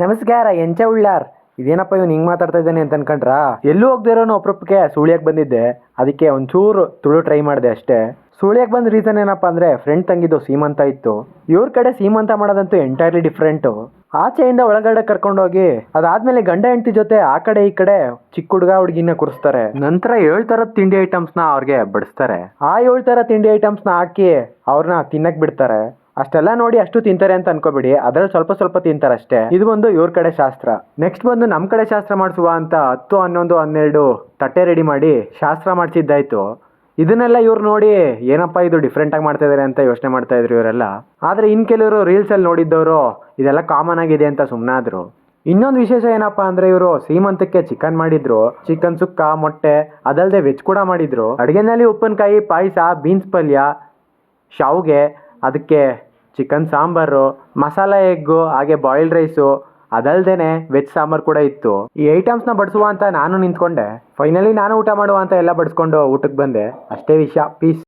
ನಮಸ್ಕಾರ ಎಂಚ ಉಳ್ಳಾರ್. ಇದೇನಪ್ಪ ಇವ್ನು ಹಿಂಗೆ ಮಾತಾಡ್ತಾ ಇದ್ದಾನೆ ಅಂತ ಅನ್ಕೊಂಡ್ರಾ? ಎಲ್ಲೂ ಹೋಗ್ದಿರೋನು ಅಪರೂಪಕ್ಕೆ ಸುಳ್ಯಕ್ಕೆ ಬಂದಿದ್ದೆ. ಅದಕ್ಕೆ ಒಂಚೂರು ತುಳು ಟ್ರೈ ಮಾಡಿದೆ ಅಷ್ಟೇ. ಸುಳ್ಯಕ್ಕೆ ಬಂದ ರೀಸನ್ ಏನಪ್ಪ ಅಂದರೆ ಫ್ರೆಂಡ್ ತಂಗಿದ್ದು ಸೀಮಂತ ಇತ್ತು. ಇವ್ರ ಕಡೆ ಸೀಮಂತ ಮಾಡೋದಂತೂ ಎಂಟೈರ್ಲಿ ಡಿಫ್ರೆಂಟು. ಆಚೆಯಿಂದ ಒಳಗಡೆ ಕರ್ಕೊಂಡೋಗಿ ಅದಾದ್ಮೇಲೆ ಗಂಡ ಹೆಂಡತಿ ಜೊತೆ ಆ ಕಡೆ ಈ ಕಡೆ ಚಿಕ್ಕ ಹುಡುಗ ಹುಡುಗಿನ ಕೂರಿಸ್ತಾರೆ. ನಂತರ 7 ಥರದ ತಿಂಡಿ ಐಟಮ್ಸ್ನ ಅವ್ರಿಗೆ ಬಡಿಸ್ತಾರೆ. ಆ 7 ಥರ ತಿಂಡಿ ಐಟಮ್ಸ್ನ ಹಾಕಿ ಅವ್ರನ್ನ ತಿನ್ನಕ್ ಬಿಡ್ತಾರೆ. ಅಷ್ಟೆಲ್ಲ ನೋಡಿ ಅಷ್ಟು ತಿಂತಾರೆ ಅಂತ ಅನ್ಕೋಬೇಡಿ, ಅದ್ರಲ್ಲಿ ಸ್ವಲ್ಪ ಸ್ವಲ್ಪ ತಿಂತಾರೆ ಅಷ್ಟೇ. ಇದು ಒಂದು ಇವ್ರ ಕಡೆ ಶಾಸ್ತ್ರ. ನೆಕ್ಸ್ಟ್ ಬಂದು ನಮ್ಮ ಕಡೆ ಶಾಸ್ತ್ರ ಮಾಡಿಸುವ ಅಂತ 10, 11, 12 ತಟ್ಟೆ ರೆಡಿ ಮಾಡಿ ಶಾಸ್ತ್ರ ಮಾಡಿಸಿದ್ದಾಯ್ತು. ಇದನ್ನೆಲ್ಲ ಇವ್ರು ನೋಡಿ ಏನಪ್ಪ ಇದು ಡಿಫ್ರೆಂಟ್ ಆಗಿ ಮಾಡ್ತಾ ಇದಾರೆ ಅಂತ ಯೋಚನೆ ಮಾಡ್ತಾ ಇದ್ರು ಇವರೆಲ್ಲ. ಆದ್ರೆ ಇನ್ ಕೆಲವರು ರೀಲ್ಸ್ ಅಲ್ಲಿ ನೋಡಿದ್ದವರು ಇದೆಲ್ಲ ಕಾಮನ್ ಆಗಿದೆ ಅಂತ ಸುಮ್ಮನಾದ್ರು. ಇನ್ನೊಂದು ವಿಶೇಷ ಏನಪ್ಪಾ ಅಂದ್ರೆ ಇವರು ಸೀಮಂತಕ್ಕೆ ಚಿಕನ್ ಮಾಡಿದ್ರು, ಚಿಕನ್ ಸುಕ್ಕ, ಮೊಟ್ಟೆ, ಅದಲ್ಲದೆ ವೆಜ್ ಕೂಡ ಮಾಡಿದ್ರು. ಅಡುಗೆನಲ್ಲಿ ಉಪ್ಪಿನಕಾಯಿ, ಪಾಯಸ, ಬೀನ್ಸ್ ಪಲ್ಯ, ಶಾವ್ಗೆ, ಅದಕ್ಕೆ ಚಿಕನ್ ಸಾಂಬಾರು, ಮಸಾಲೆ ಎಗ್ಗು, ಹಾಗೆ ಬಾಯ್ಲ್ಡ್ ರೈಸು, ಅದಲ್ದೇನೆ ವೆಜ್ ಸಾಂಬಾರು ಕೂಡ ಇತ್ತು. ಈ ಐಟಮ್ಸ್ನ ಬಡಿಸುವ ಅಂತ ನಾನು ನಿಂತ್ಕೊಂಡೆ. ಫೈನಲಿ ನಾನು ಊಟ ಮಾಡುವ ಅಂತ ಎಲ್ಲ ಬಡಿಸ್ಕೊಂಡು ಊಟಕ್ಕೆ ಬಂದೆ. ಅಷ್ಟೇ ವಿಷಯ. ಪೀಸ್.